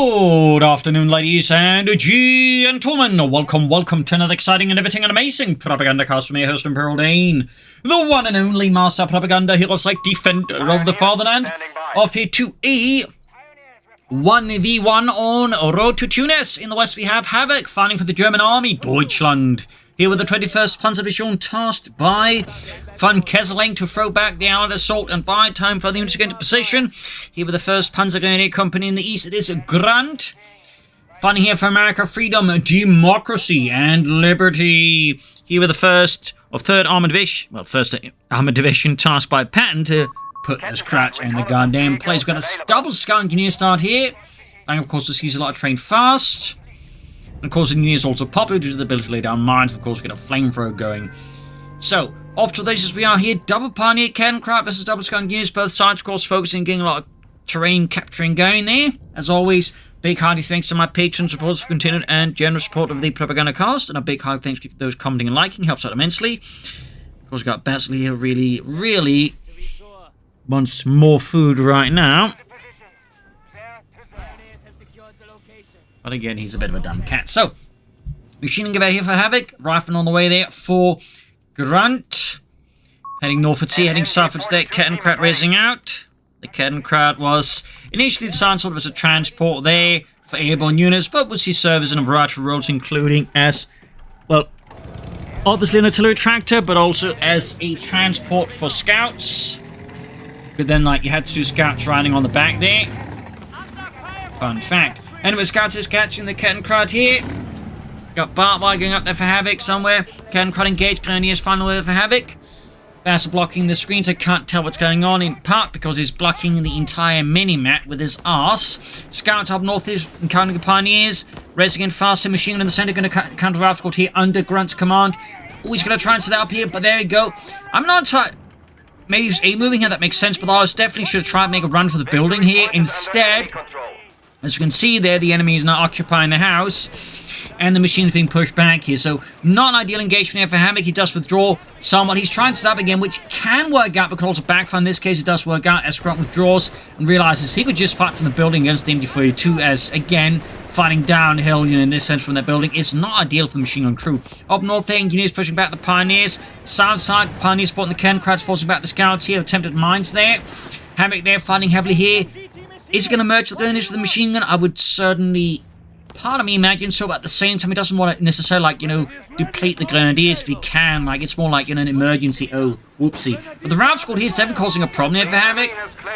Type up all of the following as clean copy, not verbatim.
Good afternoon, ladies and gentlemen. Welcome to another exciting and everything and amazing Propagandacast from your host, Imperial Dane, the one and only master propaganda heroes like defender of the fatherland, off here to a 1v1 on road to Tunis. In the west we have Havoc, fighting for the German army, Deutschland. Here with the 21st Panzer Division, tasked by von Kesseling to throw back the Allied assault and buy time for the units to get into position. Here with the 1st Panzer Grenadier Company in the east, it is Grunt. Fighting here for America, freedom, democracy, and liberty. Here with the 1st of 3rd Armored Division, 1st Armored Division, tasked by Panther to put this crutch in the goddamn place. We've got a double scout engineer start here. And of course, this sees a lot of train fast. And of course, the engineer is also popular due to the ability to lay down mines. Of course, we get a flamethrower going. So, off to this as we are here. Double pioneer cannon craft versus double scout engineers. Both sides, of course, focusing, getting a lot of terrain capturing going there. As always, big hearty thanks to my patron supporters for continued and generous support of the Propagandacast. And a big hearty thanks to those commenting and liking. Helps out immensely. Of course, we've got Basley here really wants more food right now. But again, he's a bit of a dumb cat. So, machine gun here for Havoc. Rifleman on the way there for Grunt. Heading northwards here, heading southwards there. Kettenkrat racing out. The Kettenkrat was initially designed sort of as a transport there for airborne units, but would see service in a variety of roles, including as, well, obviously an artillery tractor, but also as a transport for scouts. But then, like, you had 2 scouts riding on the back there. Fun fact. Anyway, scouts is catching the Kettenkrat here. Got Bartwire going up there for Havoc somewhere. Kettenkrat engaged. Grenadiers finally there for Havoc. Bass blocking the screen, so can't tell what's going on, in part because he's blocking the entire mini-map with his arse. Scouts up north is encountering the Pioneers. Racing in faster. Machine gun in the center, going to counter obstacle here under Grunt's command. Oh, he's going to try and set up here, but there we go. I'm not entirely... Maybe he's A-moving here, that makes sense, but I definitely should try and make a run for the building here. Instead, as you can see there, the enemy is now occupying the house, and the machine's being pushed back here. So, not an ideal engagement here for Havoc. He does withdraw somewhat. He's trying to set up again, which can work out, but can also backfire. In this case, it does work out as Grunt withdraws and realizes he could just fight from the building against the MD-42, as, again, fighting downhill, in this sense from that building. It's not ideal for the machine gun crew. Up north there, engineers pushing back the Pioneers. South side, Pioneers supporting the Kettenkrats, forcing back the scouts here. Attempted mines there. Havoc there, fighting heavily here. Is he going to merge the grenadiers for the machine gun? I would certainly, part of me imagine so, but at the same time, he doesn't want to necessarily, deplete the grenadiers if he can. It's more like, an emergency. Oh, whoopsie. But the Ralph squad here is definitely causing a problem here for Havoc.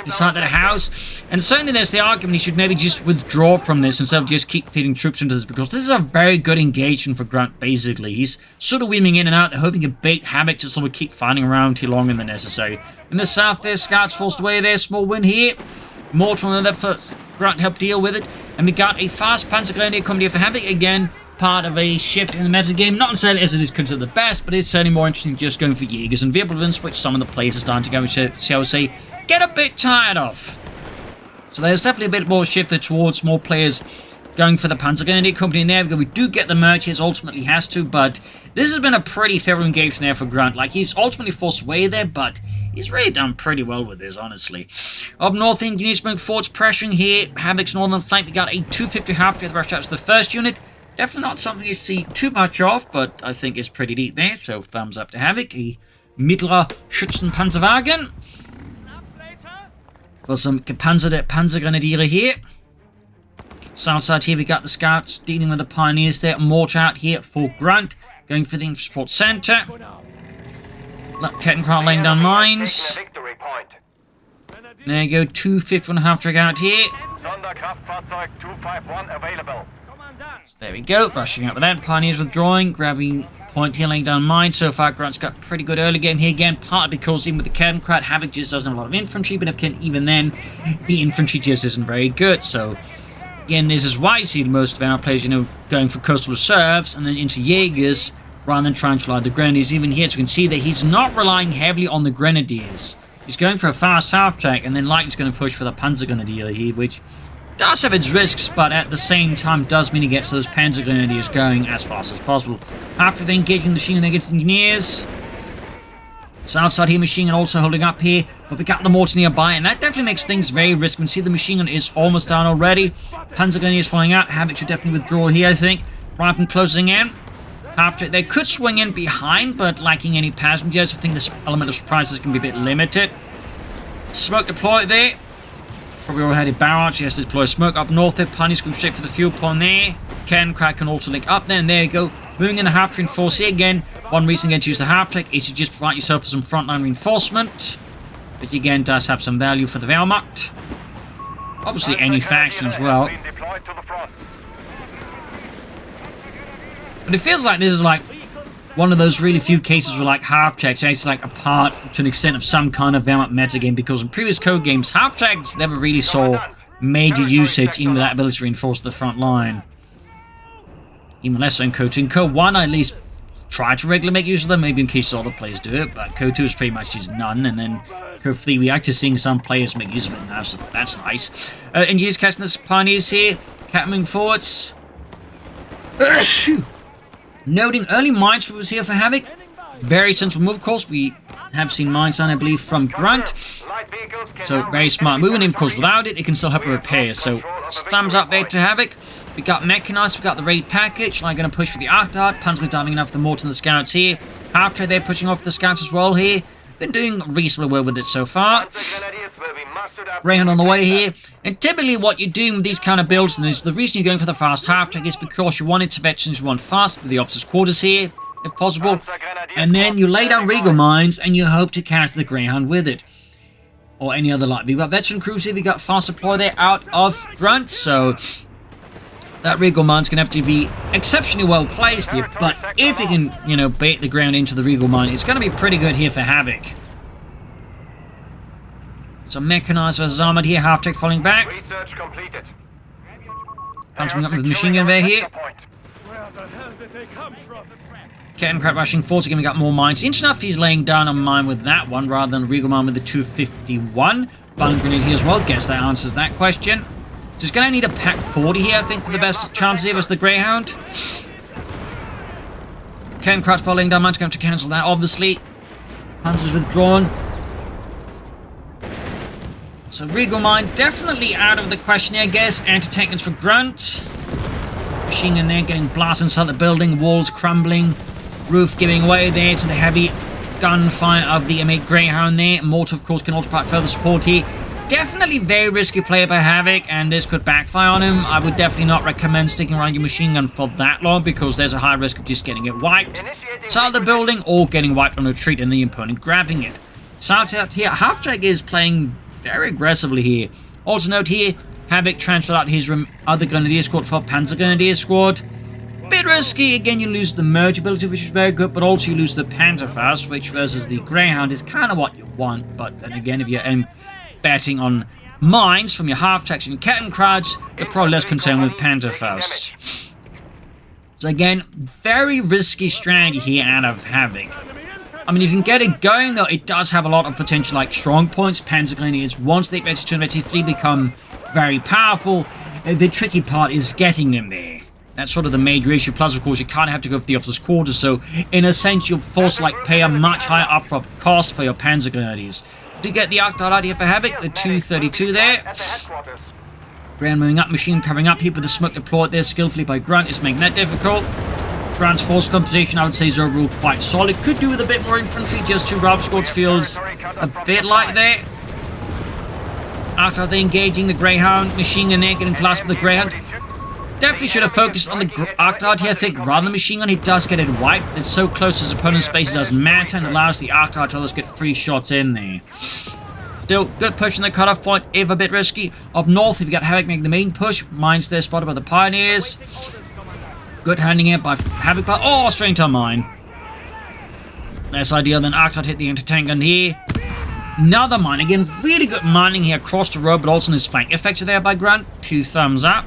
He's inside that house. And certainly there's the argument he should maybe just withdraw from this instead of just keep feeding troops into this, because this is a very good engagement for Grunt, basically. He's sort of weaving in and out, hoping to bait Havoc to sort of keep fighting around here longer than necessary. In the south there, scouts forced away there. Small win here. Mortal on the left foot. Grunt helped deal with it. And we got a fast Panzer Grenadier coming here for Havoc. Again, part of a shift in the meta game. Not necessarily as it is considered the best, but it's certainly more interesting just going for Jaegers and Wirbelwinds, which some of the players are starting to go, shall we say, get a bit tired of. So there's definitely a bit more shifted towards more players going for the Panzer Grenadier Company in there, because we do get the merchants, ultimately has to, but this has been a pretty favorable engagement there for Grunt. He's ultimately forced away there, but he's really done pretty well with this, honestly. Up north, engineers moving forwards, pressuring here. Havoc's northern flank, we got a 250 half-death rush out to the first unit. Definitely not something you see too much of, but I think it's pretty neat there, so thumbs up to Havoc. A Mittlerer Schützenpanzerwagen. For some Panzer Grenadiere here. South side here, we got the scouts dealing with the Pioneers there. Mortar out here for Grunt, going for the infantry support center. Kettenkrat laying down mines. There you go, 251.5 drag out here. So there we go, rushing out with that. Pioneers withdrawing, grabbing point here, laying down mines. So far, Grunt's got pretty good early game here again, partly because even with the Kettenkrat, Havoc just doesn't have a lot of infantry, but even then, the infantry just isn't very good. So again, this is why you see most of our players, going for coastal reserves and then into Jaegers rather than trying to rely on the Grenadiers. Even here, so we can see that he's not relying heavily on the Grenadiers. He's going for a fast half-track, and then he's going to push for the Panzer Grenadier here, which does have its risks, but at the same time does mean he gets those Panzer Grenadiers going as fast as possible. After they engaging the machine against the engineers, South side here, machine gun also holding up here, but we got the mortar nearby, and that definitely makes things very risky. We can see the machine gun is almost down already. Panzer gun is falling out. Havoc should definitely withdraw here, I think. Rifle closing in. After they could swing in behind, but lacking any passengers. I think this element of surprises can be a bit limited. Smoke deployed there. Probably already barrage. Yes, deploy smoke up north there. Pioneers going straight for the fuel pond there. Crack can also link up there, and there you go. Moving in the half reinforce here again. One reason again to use the half-track is to just provide yourself with some frontline reinforcement, which again does have some value for the Wehrmacht. Obviously any faction as well. But it feels like this is like one of those really few cases where like half-tracks actually like a part to an extent of some kind of Wehrmacht metagame, because in previous code games, half-tracks never really saw major usage, even with that ability to reinforce the front line. Even less so in CoH2. In CoH1, I at least try to regularly make use of them, maybe in case other players do it, but CoH2 is pretty much just none, and then CoH3, we actually seeing some players make use of it now, so that's nice. And he's casting the Pioneers here, moving forwards. Noting early mines was here for Havoc. Very sensible move, of course. We have seen mines on, I believe, from Grunt. So, very smart movement. Of course, without it, it can still help repair. So, thumbs up there to Havoc. We got Mechanized, we got the raid package. I'm going to push for the Archdart. Panzer diving enough for the mortar and the scouts here. After they're pushing off the scouts as well here. Been doing reasonably well with it so far. Greyhound on the way here. And typically what you're doing with these kind of builds, and the reason you're going for the fast half-track is because you want interventions, you want fast with the officers' quarters here, if possible. And then you lay down Regal mines and you hope to catch the Greyhound with it. Or any other like. We've got veteran crews here, we've got fast deploy there out of Grunt, so that Regal mine's going to have to be exceptionally well placed here, but if it can, you know, bait the ground into the Regal mine, it's going to be pretty good here for Havoc. So Mechanized versus Armoured here, half-track falling back. Research completed. Punching up with the machine gun there here. Crap rushing forward, again we got more mines. Interesting enough, he's laying down a mine with that one rather than a Regal mine with the 251. Bung grenade here as well, guess that answers that question. So he's going to need a pack 40 here, I think, for the best chances here versus the Greyhound. Crash laying down mines, going to have to cancel that, obviously. Panzer's withdrawn. So Regal mine definitely out of the question here, I guess. Anti-tank for Grunt. Machine gun there getting blasted inside the building. Walls crumbling. Roof giving way there to the heavy gunfire of the M8 Greyhound there. Mortar, of course, can also provide further support here. Definitely very risky play by Havoc, and this could backfire on him. I would definitely not recommend sticking around your machine gun for that long, because there's a high risk of just getting it wiped inside the building or getting wiped on retreat and the opponent grabbing it. South out here, half-track is playing very aggressively here. Also note here, Havoc transferred out his other Grenadier squad for Panzer Grenadier squad. Bit risky, again you lose the merge ability, which is very good, but also you lose the Panther fast, which versus the Greyhound is kind of what you want, but then again if you're betting on mines from your half-tracks and Kettenkrauts, you're probably less concerned with Panther fasts. So again, very risky strategy here out of Havoc. I mean, if you can get it going, though, it does have a lot of potential, like, strong points. Panzer Grenadiers, once they get to 2 and 3, become very powerful. The tricky part is getting them there. That's sort of the major issue. Plus, of course, you kind of have to go for the officer's quarters, so in a sense, you're forced to, like, pay a much higher upfront cost for your Panzer Grenadiers. Do get the Archdart out here for Havoc, the 232 there. Ground moving up, machine covering up here with the smoke deployed there skillfully by Grunt. It's making that difficult. Grunt's force composition, I would say, is overall quite solid. Could do with a bit more infantry, just 2 Rob squads feels a bit like there. After they engaging the Greyhound, machine gun there, getting past with the Greyhound. Definitely should have focused on the Archdart here, I think, rather than the machine gun. He does get it wiped. It's so close to his opponent's space, it doesn't matter, and allows the Archdart to just get 3 shots in there. Still, good push in the cutoff point, if a bit risky. Up north, we've got Havoc making the main push. Mines there spotted by the Pioneers. Good handing it by Havoc. Oh, straight on mine. Less ideal than Archdart hit the anti-tank gun here. Another mine. Again, really good mining here across the road, but also in his flank. Effective there by Grunt. 2 thumbs up.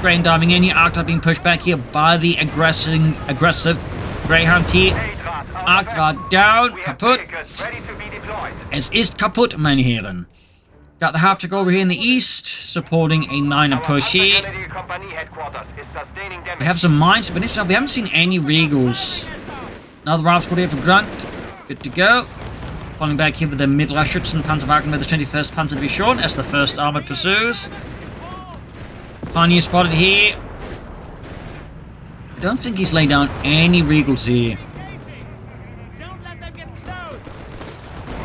Grain diving in here. Archdart being pushed back here by the aggressive Greyhound here. Archdart down. Kaputt. Es ist kaputt, meine Herren. Got the half-track over here in the east, supporting a 9er push here. We have some mines, but interesting, we haven't seen any Regals. Another Ralph squad here for Grunt. Good to go. Falling back here with the Mittelschützen Panzerwagen with the 21st Panzer Division as the 1st Armoured pursues. Pioneer spotted here. I don't think he's laid down any regals here.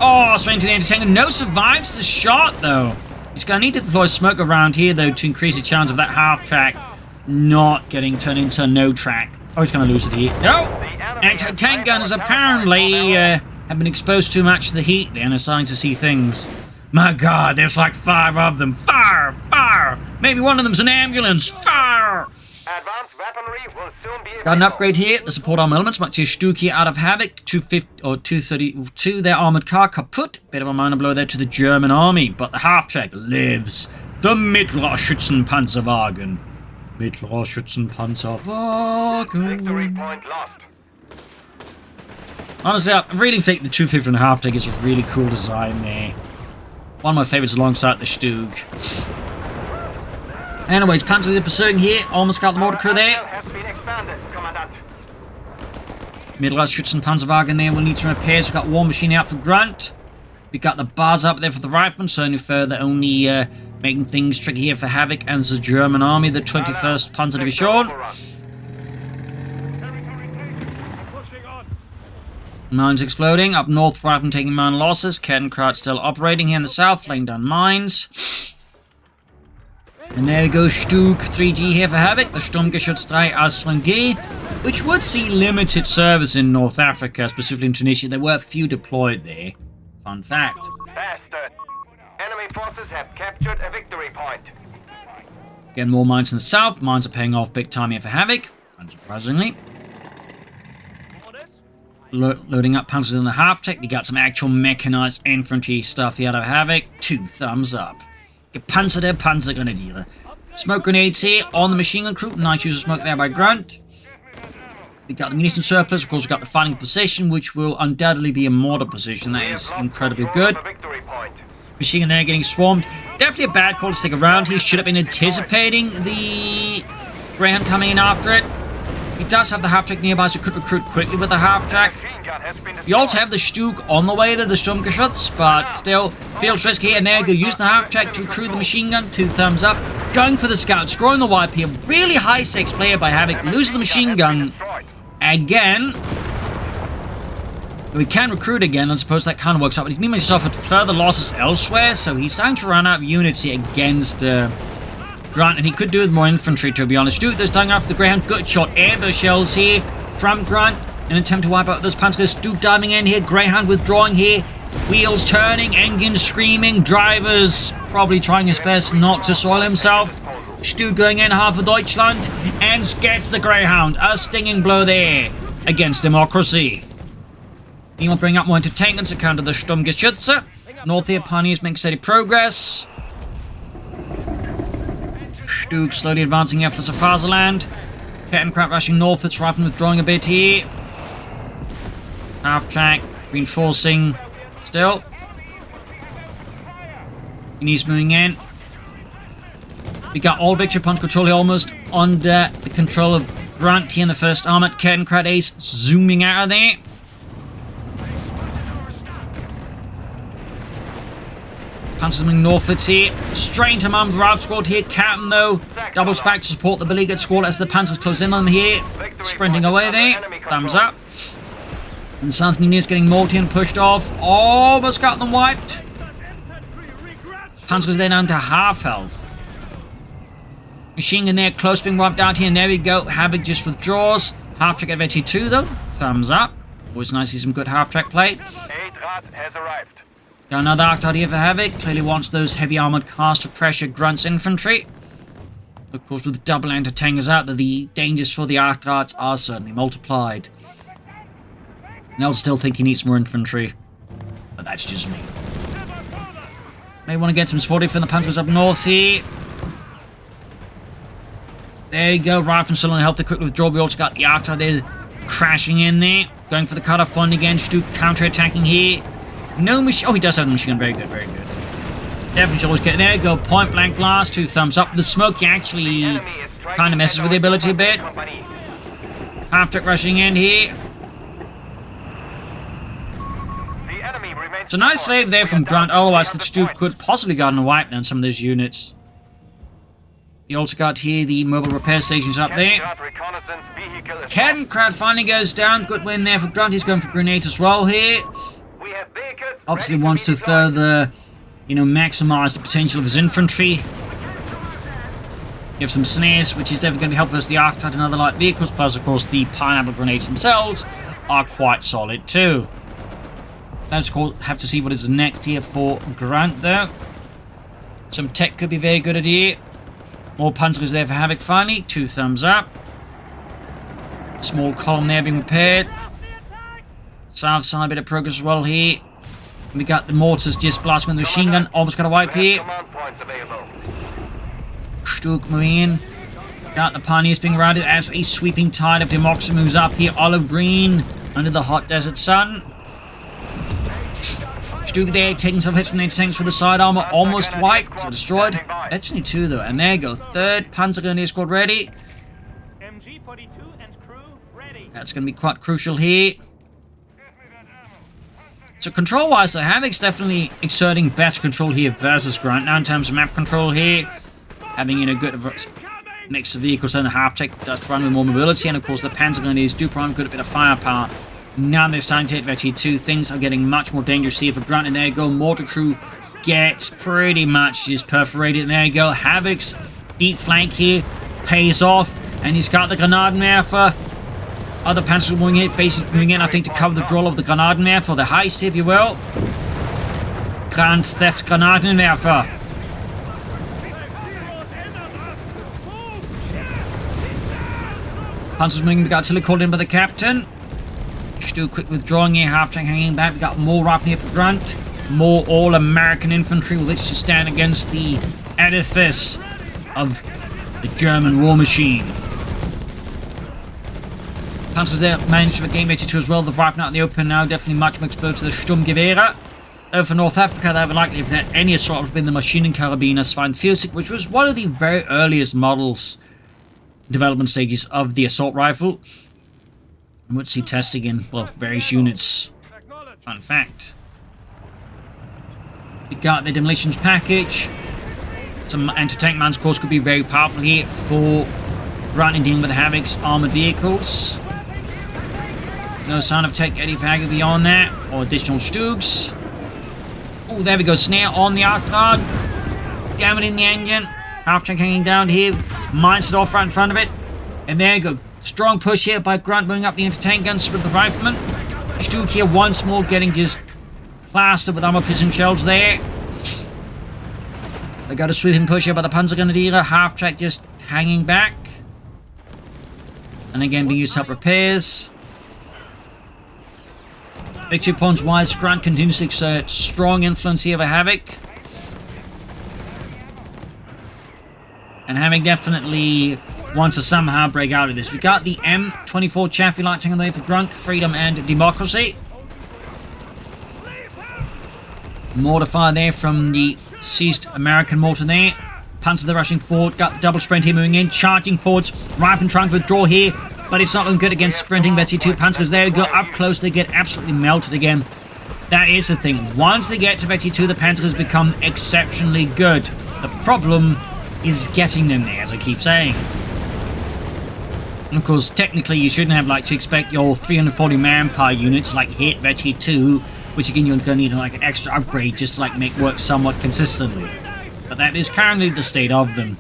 Oh, straight into the anti-tank. No survives the shot, though. He's going to need to deploy smoke around here, though, to increase the chance of that half-track not getting turned into no track. Oh, he's going to lose it here. No! Anti-tank gunners apparently have been exposed too much to the heat there and are starting to see things. My God, there's like 5 of them. Fire! Fire! Maybe one of them's an ambulance. Fire! Advanced weaponry will soon be Got an upgrade here. The support arm elements might see a Stug here out of Havoc. 250 or 232. Their armored car kaput. Bit of a minor blow there to the German army, but the half-track lives. The Mittelschützen Panzerwagen. Mittelschützen Panzerwagen. Victory point lost. Honestly, I really think the 250 and a half-track is a really cool design there. One of my favorites alongside the Stug. Anyways, Panthers are pursuing here. Almost got the mortar crew there. Mittelschützen Panzerwagen there will need some repairs. We've got War Machine out for Grunt. We've got the bars up there for the riflemen, so only further making things tricky here for Havoc and the German army, the 21st Panzer Division. Mines exploding. Up north, riflemen taking mine losses. Kettenkraut still operating here in the south, laying down mines. And there we go, Stug 3G here for Havoc, the Sturmgeschütz 3 Asfrange, which would see limited service in North Africa, specifically in Tunisia. There were few deployed there. Fun fact. Bastard. Enemy forces have captured a victory point. Again, more mines in the south. Mines are paying off big time here for Havoc, unsurprisingly. Loading up panzers in the half-tech. We got some actual mechanized infantry stuff here out of Havoc. 2 thumbs up. Gepanzerte Panzergrenadiere. Smoke grenades here on the machine gun crew. Nice use of smoke there by Grunt. We got the munition surplus. Of course, we've got the fighting position, which will undoubtedly be a mortar position. That is incredibly good. Machine gun there getting swarmed. Definitely a bad call to stick around. He should have been anticipating the Greyhound coming in after it. He does have the half-track nearby, so could recruit quickly with the half-track. We also have the Stug on the way to the Sturmgeschütz, but still, feels risky. And there you go, use the half-track to recruit the machine gun. 2 thumbs up. Going for the scout, scoring the wipe here. Really high-stakes player by Havoc. Loses the machine gun again. We can recruit again, I suppose that kind of works out. But he's meanwhile suffered further losses elsewhere, so he's starting to run out of units here against Grunt, and he could do with more infantry, to be honest. Stug, there's dying after the Greyhound. Good shot. Airburst shells here from Grunt. An attempt to wipe out this Panzer. Stug diving in here. Greyhound withdrawing here. Wheels turning. Engines screaming. Drivers probably trying his best not to soil himself. Stug going in half of Deutschland and gets the Greyhound. A stinging blow there against democracy. He will bring up more entertainment to counter the Sturmgeschütze. North here, Pioneers make steady progress. Stug slowly advancing here for Faserland. Kettenkraut rushing north. It's Rifleman withdrawing a bit here. Half-track, reinforcing still. He's moving in. We got all victory punch control here almost under the control of Grunt here in the 1st Armoured. Kettenkraut Ace zooming out of there. Panzers moving northwards here. Straight into Armed Ralph squad here. Captain though doubles back to support the beleaguered squad as the Panzers close in on them here. Sprinting away there. Thumbs up. And the South Union's getting mortared and pushed off. Almost got them wiped. Panzers there down to half health. Machine gun there, close being wiped out here, and there we go. Havoc just withdraws. Half-track advantage 2 though. Thumbs up. Always nice to see some good half-track play. Has arrived. Got another Arctard here for Havoc. Clearly wants those heavy armored cars to pressure Grunt's infantry. Of course, with double anti-tankers out there, the dangers for the Arctards are certainly multiplied. I'll still think he needs more infantry, but that's just me. May want to get some support from the Panthers up north here. There you go, Rifleman still on healthy, quick withdraw. We also got the Arctard there crashing in there. Going for the cut-off point again. Stug counter-attacking here. No machine. Oh, he does have the machine gun. Very good, very good. Definitely should always get there. Go point blank blast. 2 thumbs up. The smoke actually kind of messes with the ability a bit. Half-track rushing in here. So nice save there from Grunt. Otherwise, the Stuke could possibly gotten a wipe down some of those units. You also got here the mobile repair stations up there. Kettencrat finally goes down. Good win there for Grunt. He's going for grenades as well here. Obviously wants to further, maximize the potential of his infantry. Give some snares, which is definitely going to help us the Arctide and other light vehicles. Plus, of course, the pineapple grenades themselves are quite solid too. Let's have to see what is next here for Grunt though. Some tech could be very good at here. More Panzers there for Havoc finally. 2 thumbs up. Small column there being repaired. South side, bit of progress as well here. We got the mortars just blasting with the machine gun. Almost got a wipe here. Stuke moving in. Got the Pioneers being routed as a sweeping tide of democracy moves up here. Olive green under the hot desert sun. Stuke there taking some hits from the tanks for the side armor. Almost wiped. So destroyed. Actually 2 though. And there you go. 3rd Panzer Grenadier squad ready. That's going to be quite crucial here. So control-wise, the Havoc's definitely exerting better control here versus Grunt. Now in terms of map control here, having a good mix of vehicles and the half-tech does run with more mobility, and of course the Panzer Grenadiers do run good a bit of firepower. Now this time to hit Vecchi 2, things are getting much more dangerous here for Grunt, and there you go, mortar crew gets pretty much just perforated, and there you go, Havoc's deep flank here pays off, and he's got the Granadenwerfer. Other Panzers moving in, basically moving in, I think, to cover the draw of the Granadenwerfer, the heist, if you will. Grand Theft Granadenwerfer. Panzers moving, we got artillery called in by the captain. Just do a quick withdrawing here, half-tank hanging back. We got more rifle here for Grunt. More all-American infantry will literally stand against the edifice of the German war machine. Panzers there managed to gain Vecchi 2 as well. The rifle out in the open now, definitely much more exposed to the Sturmgewehre. Over North Africa, they were likely if that any assault would have been the Maschinenkarabiner 42, which was one of the very earliest models, development stages of the assault rifle. And would see testing in, well, various units. Fun fact. We got the demolitions package. Some anti-tank mines, of course, could be very powerful here for Grunt in dealing with the Havoc's armored vehicles. No sign of tech Eddie Fagger beyond that, or additional Stugs. Oh, there we go, snare on the Arctard. Damn it in the engine. Half-tank hanging down here. Mines it off right in front of it. And there you go. Strong push here by Grunt, moving up the anti-tank guns with the rifleman. Stug here once more, getting just plastered with armor-piercing shells there. They got a sweeping push here by the Panzer Grenadier. Half-track just hanging back. And again, being used to help repairs. Victory points-wise, Grunt continues to exert strong influence here over Havoc. And Havoc definitely wants to somehow break out of this. We got the M24 Chaffee light tank on the way for Grunt, freedom and democracy. Mortar fire there from the seized American mortar there. Panzer the rushing forward, got the double sprint here moving in, charging forwards, rifle trying to withdraw here, but it's not looking good against sprinting Vecchi 2 Panzers. There we go, up close, they get absolutely melted again. That is the thing. Once they get to Vecchi 2, the Panzers become exceptionally good. The problem is getting them there, as I keep saying. And of course, technically, you shouldn't have to expect your 340 manpower units hit Vecchi 2, which again you're going to need an extra upgrade just to make work somewhat consistently. But that is currently the state of them.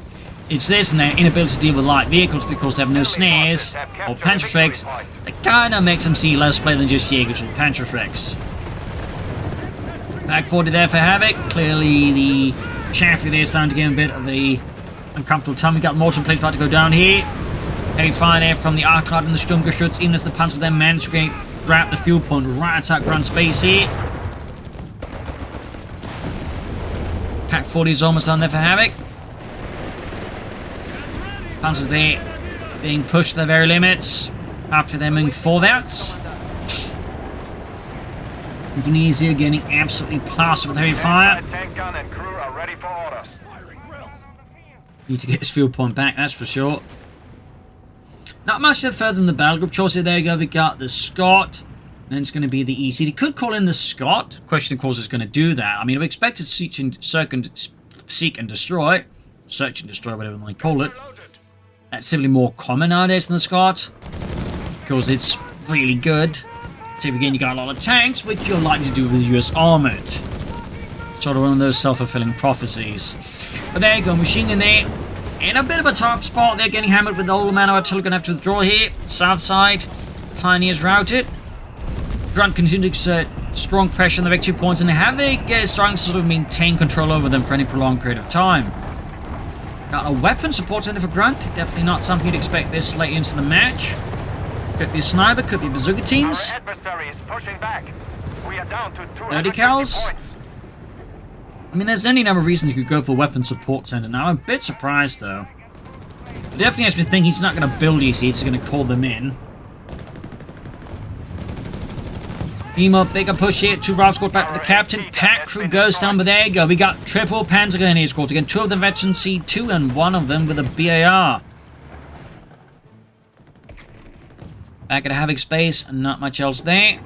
It's this and their inability to deal with light vehicles because they have no snares or Panzerschrecks. That kind of makes them see less play than just Jaegers with Panzerschrecks. Back 40 there for Havoc. Clearly the Chaffee there is starting to get a bit of a uncomfortable time. We got mortar plates about to go down here. Heavy fire there from the Arctard and the Sturmgeschütz, even as the Panzers then manage to grab the fuel point right at Grunt space here. Pack 40 is almost done there for Havoc. Panzers there being pushed to their very limits after they're moving forwards. Indonesia getting absolutely plastered with heavy fire. Need to get his fuel point back, that's for sure. Not much further than the battle group choice here. There you go, we got the Scott, Then it's going to be the EC. He could call in the Scott. Question, of course, is going to do that. I mean, I've expected seek and destroy. Search and destroy, whatever they call it. That's simply more common nowadays than the Scott. Because it's really good. So again, you got a lot of tanks, which you're likely to do with US Armoured. Sort of one of those self-fulfilling prophecies. But there you go, machine gun there. In a bit of a tough spot. They're getting hammered with all the man artillery. Going to have to withdraw here. South side. Pioneers routed. Grunt continuing to exert strong pressure on the victory points, and Havoc is trying to sort of maintain control over them for any prolonged period of time. Got a weapon support center for Grunt. Definitely not something you'd expect this late into the match. Could be a sniper, could be bazooka teams. Our adversary is pushing back. We are down to 30 cals. I mean, there's any number of reasons you could go for weapon support center now. I'm a bit surprised, though. It definitely has me think he's not going to build EC, he's going to call them in. Beam up, bigger push here. 2 Rifle Squad back to the captain. Pack crew goes down, but there you go. We got triple Panzer Grenadier squads again. 2 of them veteran C2 and 1 of them with a BAR. Back at Havoc space and not much else there.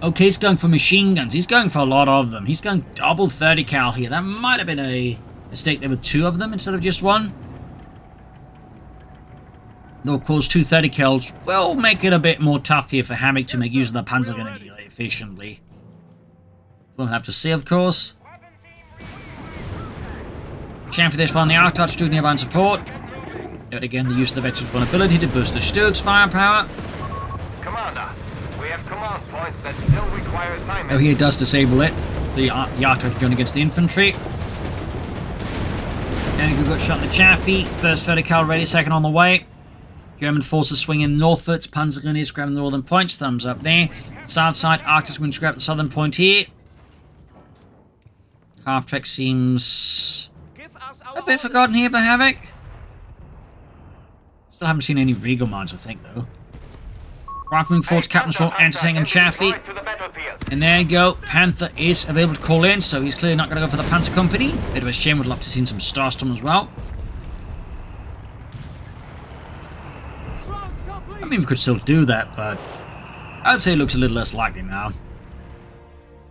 Okay, he's going for machine guns. He's going for a lot of them. He's going double 30 cal here. That might have been a mistake there with 2 of them instead of just 1. Though, of course, 2 30 cals will make it a bit more tough here for Havoc to make use of the Panzer Grenadier efficiently. We'll have to see, of course. Chance for this one, the Arctouch doing nearby support. Yet again, the use of the veteran's vulnerability to boost the Sturk's firepower. Commander, we have command points that still require assignment. Oh, here does disable it. The Arctouch going against the infantry. And we got shot in the Chaffee. First 30 cal ready, second on the way. German forces swinging northwards. Panzer Grenadiers grabbing the northern points. Thumbs up there. South side, Arctic's going to grab the southern point here. Half-Trek seems a bit forgotten here by Havoc. Still haven't seen any Regal mines, I think, though. Rifleman forwards, Captain Sword, Anti-Tank and Chaffee. And there you go. Panther is available to call in, so he's clearly not going to go for the Panther Company. Bit of a shame, would love to have seen some Starstorm as well. I mean, we could still do that, but I would say it looks a little less likely now.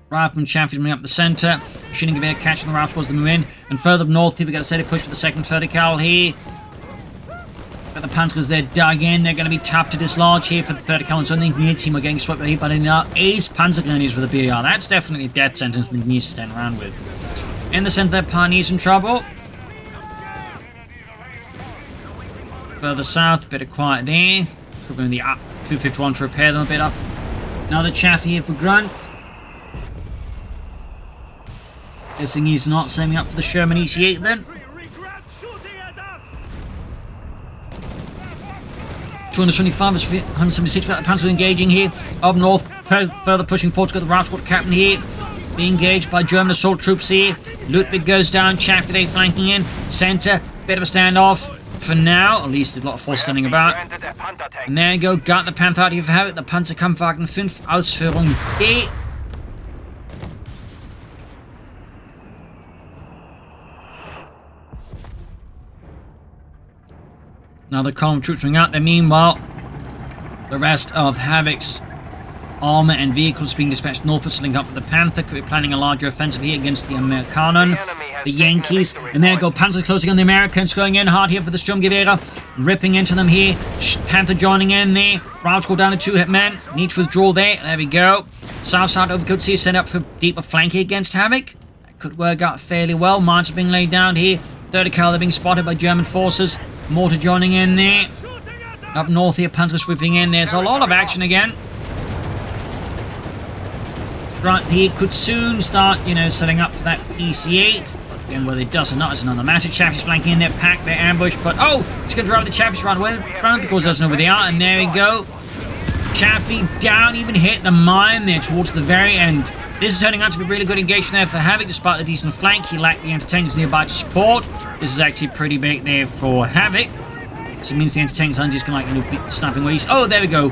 Rifleman Chaffee's moving up the centre. Shooting a bit of catching the rifles towards the move in. And further up north here, we got a steady push for the second 30 cal here. Got the Panthers, they're dug in. They're going to be tough to dislodge here for the 30 cal. And so the engineer team are getting swept by here, but now Ace Panzer Grenadiers with a BAR. That's definitely a death sentence the engineers to stand around with. In the centre, Pioneers in trouble. Further south, bit of quiet there. We're going to the 251 to repair them a bit up. Another Chaffee here for Grunt. Guessing he's not setting up for the Sherman EC8 then. 225 is 176 without the Panzer engaging here. Up north, further pushing forward to get the Rifle Squad captain here. Being engaged by German assault troops here. Ludwig goes down, Chaffee they flanking in. Centre, bit of a standoff. For now, at least a lot of force standing about. And there you go, got the Panther out here for Havoc. The Panzerkampfwagen 5 Ausführung D. Now the column troops moving out there. Meanwhile, the rest of Havoc's armor and vehicles being dispatched northwards to link up with the Panther. Could be planning a larger offensive here against the Amerikanen, the Yankees. And there go, Panzer closing on the Americans, going in hard here for the Sturmgewehre, ripping into them here. Panther joining in there. Routes go down to 2 men. Need to withdraw there. There we go. South side overcoats here set up for deeper flank here against Havoc. That could work out fairly well. Mines are being laid down here. 30 cal they're being spotted by German forces. Mortar joining in there. Up north here, Panzer sweeping in. There's a lot of action again. Grunt here could soon start, setting up for that EC8. Again, whether it does or not is another matter. Chaffee's flanking in there, pack their ambush, but it's going to drive the Chaffee's right away front because doesn't know where they are, and there we go. Chaffee down, even hit the mine there towards the very end. This is turning out to be a really good engagement there for Havoc, despite the decent flank. He lacked the entertainers nearby to support. This is actually pretty big there for Havoc. So it means the entertainers aren't just going to be snapping ways. Oh, there we go.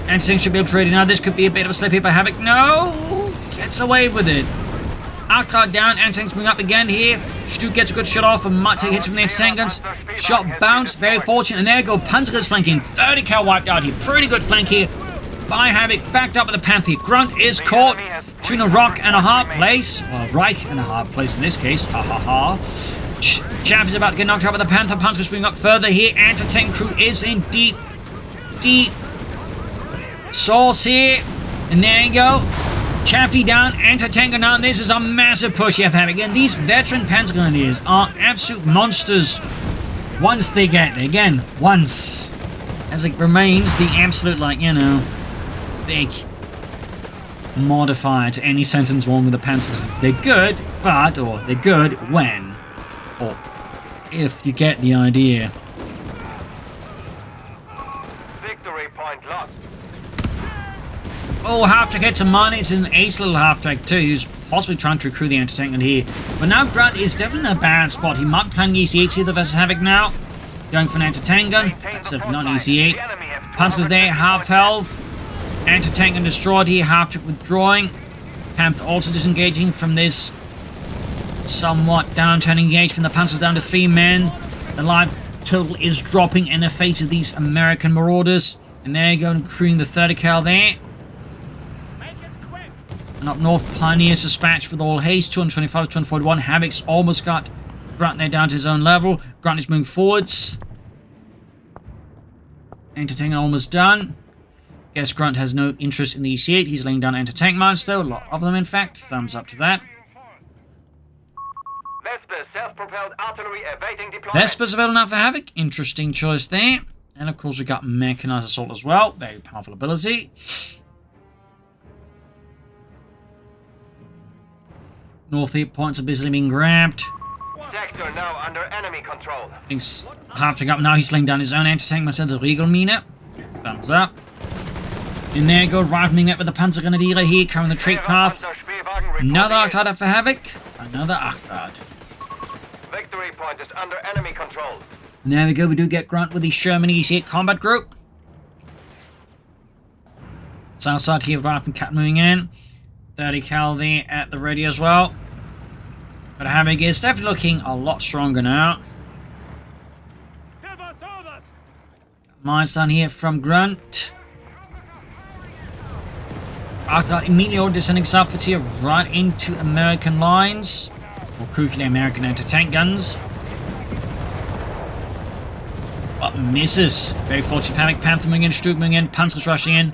Anti-tank should be able to ready now. This could be a bit of a slip here by Havoc. No! Gets away with it. Arcard down. Anti-tank's moving up again here. Stu gets a good shot off and might take hits from the anti-tank guns. Shot bounced. Very fortunate. And there you go. Panzer is flanking. 30 cal wiped out here. Pretty good flank here by Havoc, backed up with the Panther. Grunt is caught between a rock and a hard place. Well, Reich and a hard place in this case. Ha ha ha. Chav is about to get knocked out with the Panther. Panther swing up further here. Anti-tank crew is in deep source here. And there you go. Chaffee down, anti-tank down. This is a massive push you have Havoc. Again, these veteran Panzer Grenadiers are absolute monsters. Once they get there. Again, once. As it remains the absolute, like, you know, big modifier to any sentence wrong with the Panthers. They're good, but, or they're good when, or if you get the idea. Victory point lost. Oh, half-track hits a man. It's an ace little half-track too. He's possibly trying to recruit the anti-tank in here. But now Grunt is definitely in a bad spot. He might be playing EC8 here versus Havoc now. Going for an anti-tank gun. That's not EC8. Panzer's there, half health. Anti-tank gun destroyed here, half-track withdrawing. Panther also disengaging from this somewhat downturn engagement. The Panzer's down to 3 men. The life total is dropping in the face of these American marauders. And there you go, recruiting the 30 cal there. And up north, Pioneers dispatched with all haste, 225 to 241. Havoc's almost got Grunt there down to his own level. Grunt is moving forwards. Anti-tank almost done. Guess Grunt has no interest in the EC8. He's laying down anti-tank mines though. A lot of them, in fact. Thumbs up to that. Vesper self-propelled artillery evading deployment. Vesper's available now for Havoc. Interesting choice there. And of course we got Mechanized Assault as well. Very powerful ability. North 8 points are busily being grabbed. Sector now under enemy control. He's half up now. He's laying down his own anti-tank instead of the Regal Mine. Thumbs up. In there go, rifling it with the Panzer Grenadier here, carrying the trait path. Another Arctard for Havoc. Another Arctard. Victory point is under enemy control. And there we go. We do get Grunt with the Sherman EC8 combat group. South side here, Rifle Cat moving in. 30 cal there at the ready as well. But Havoc is definitely looking a lot stronger now. Mines down here from Grunt. After immediately descending southwards here, right into American lines. Or crucially, American anti-tank guns. But misses. Very fortunate Havoc. Panther moving in, Stuke moving in, Panzer's rushing in.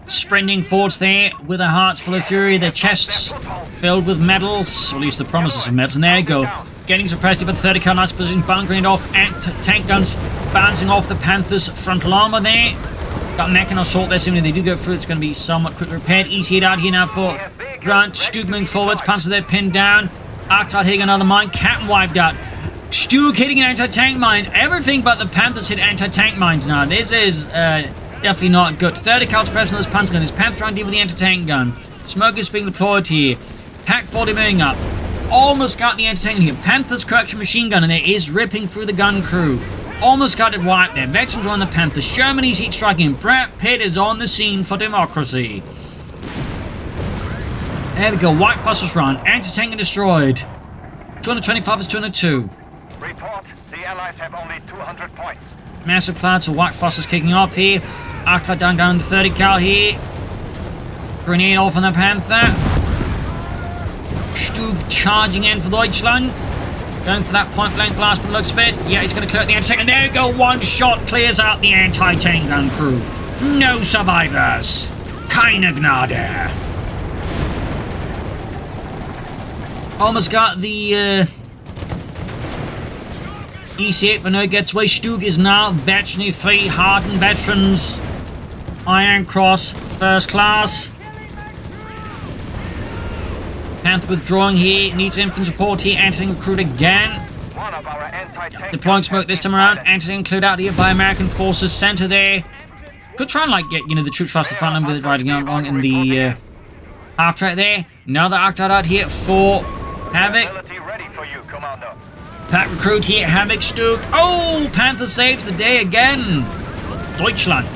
Sprinting forwards there with their hearts full of fury, their chests filled with medals, or at least the promises of medals. And there you go, getting suppressed here by the 30 cal, nice position, bunkering it off, tank guns bouncing off the Panther's frontal armor there. Got mech and assault there, assuming they do go through, it's going to be somewhat quickly repaired. EC8 out here now for Grunt, Stuke moving forwards, Panzer there pinned down, Arctard hitting another mine, Captain wiped out. Stuke hitting an anti-tank mine, everything but the Panthers hit anti-tank mines now. This is definitely not good. 30 cal suppression on this Panther gun. This Panther trying to deal with the anti-tank gun. Smoke is being deployed here. Pack 40 moving up. Almost got the anti-tank here. Panther's correction machine gun and it is ripping through the gun crew. Almost got it wiped there. Veterans are on the Panther. Germany's heat striking. Brad Pitt is on the scene for democracy. There we go. White Phosphorus run. Anti-tank destroyed. 225 is 202. Report. The Allies have only 200 points. Massive clouds of white phosphorus kicking off here. Arctard down the 30 cal here. Grenade off on the Panther. Stug charging in for Deutschland. Going for that point blank blast from the looks of it. Yeah, he's going to clear out the anti-tank. And there you go. One shot clears out the anti-tank gun crew. No survivors. Keine Gnade. Almost got the EC8, but no gets away. Stug is now veteran 3, hardened veterans. Iron Cross, first class. Panther withdrawing here, needs infantry support here. Anti-tank recruit again. One of our anti-tank Deploying smoke this time around. Anti-tank cleared out here by American forces. Center there. Could try and like get, you know, the troops past the front line with it riding along in the half track there. Another Arctard out here for Havoc. Ready for you, Commander. Pack recruit here, Havoc, Stug. Oh, Panther saves the day again. Deutschland.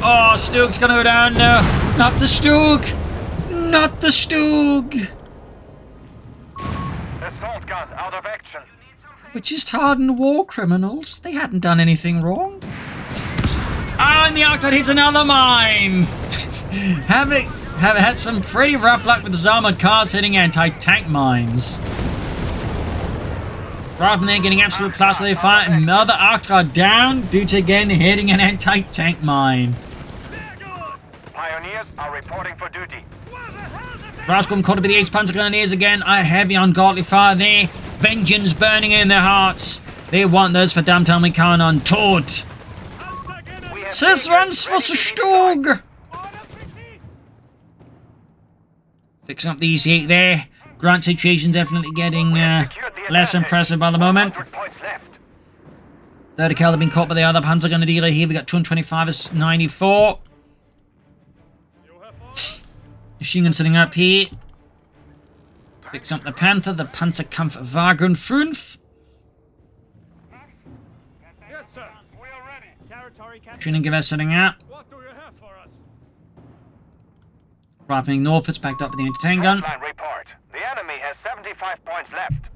Oh, Stug's gonna go down now. Not the Stug. Not the Stug. Assault gun out of action. We're just hardened war criminals. They hadn't done anything wrong. Oh, and the Arctide hits another mine! Havoc have had some pretty rough luck with his armored cars hitting anti-tank mines. Rather than there getting absolute plastered, they fire another Arctide down due to again hitting an anti-tank mine. Pioneers are reporting for duty. Rascom caught up with the Ace Panzer Grenadiers again. A heavy ungodly fire there. Vengeance burning in their hearts. They want those verdammt Amerikaner tot. Sechs runs for Stug. Fixing up the EC8 there. Grunt situation definitely getting less impressive by the moment. 30 cal have been caught by the other Panzer Grenadier here. We got 225 as 94. Machine gun sitting up here. Fixing up the Panther, the Panzerkampfwagen 5. Yes, sir. We are ready. Territory Machine gun sitting up. What do you have for us? Rifling north, it's backed up with the anti-tank gun. Frontline report. The enemy has 75 points left.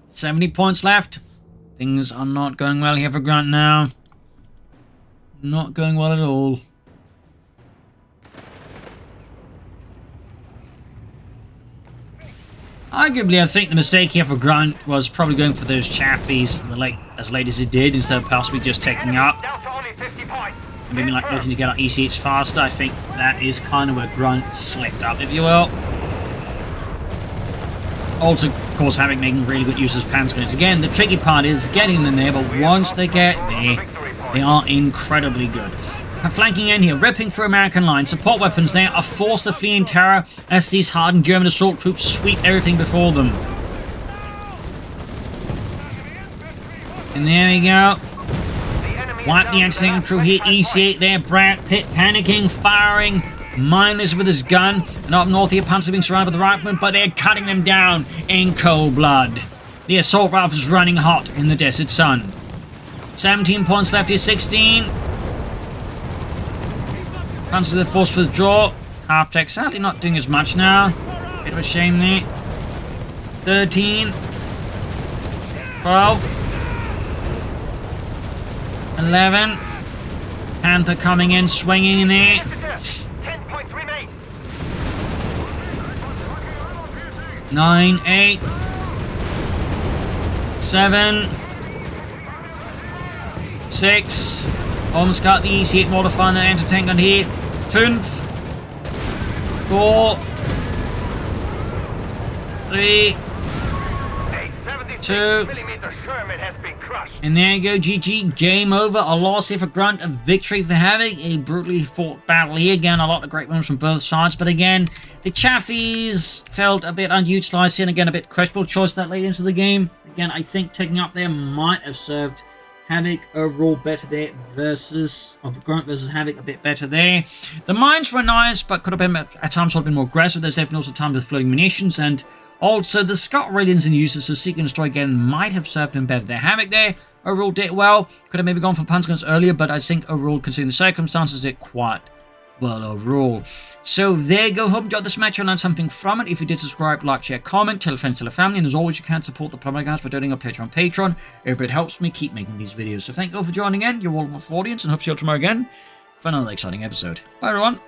70 points left. Things are not going well here for Grunt now. Not going well at all. Arguably, I think the mistake here for Grunt was probably going for those chaffies as late as he did, instead of possibly just taking up. Down to only 50 points. And maybe like looking to get our EC8s faster. I think that is kind of where Grunt slipped up, if you will. Also, of course, Havoc making really good use of Panzer grenades. Again, the tricky part is getting them there, but once they get there, they are incredibly good. Flanking in here, ripping through American lines. Support weapons there are forced to flee in terror as these hardened German assault troops sweep everything before them. And there we go. Wipe the anti-tank crew here. EC8 there. Brad Pitt panicking, firing, mindless with his gun. And up north here, Panzer being surrounded by the riflemen, but they're cutting them down in cold blood. The assault rifles running hot in the desert sun. 17 points left here. 16. Panzers are forced to withdraw. Half-tech sadly not doing as much now. Bit of a shame there. 13. 12. 11. Panther coming in, swinging in there. 10 points remain. 9, 8. 7. 6. Almost got the EC8 mortar fire and anti-tank gun here. 5. 4. 3. 2. And there you go, GG, game over. A loss here for Grunt, a victory for Havoc. A brutally fought battle here. Again, a lot of great moments from both sides. But again, the Chaffies felt a bit unutilized here. And again, a bit questionable choice that late into the game. Again, I think taking up there might have served Havoc overall better there versus Grunt versus Havoc a bit better there. The mines were nice, but could have been at times been more aggressive. There's definitely also times with floating munitions, and also the Scott Radians and uses of Seek and Destroy again might have served him better there. Havoc there overall did well. Could have maybe gone for Panzer guns earlier, but I think overall, considering the circumstances, did quite well overall. So there you go. Hope you enjoyed this match and learned something from it. If you did, subscribe, like, share, comment, tell a friend, tell a family, and as always, you can support the Propagandacast by donating on Patreon. Every bit helps me keep making these videos. So thank you all for joining in. You're all wonderful audience, and hope to see you all tomorrow again for another exciting episode. Bye everyone.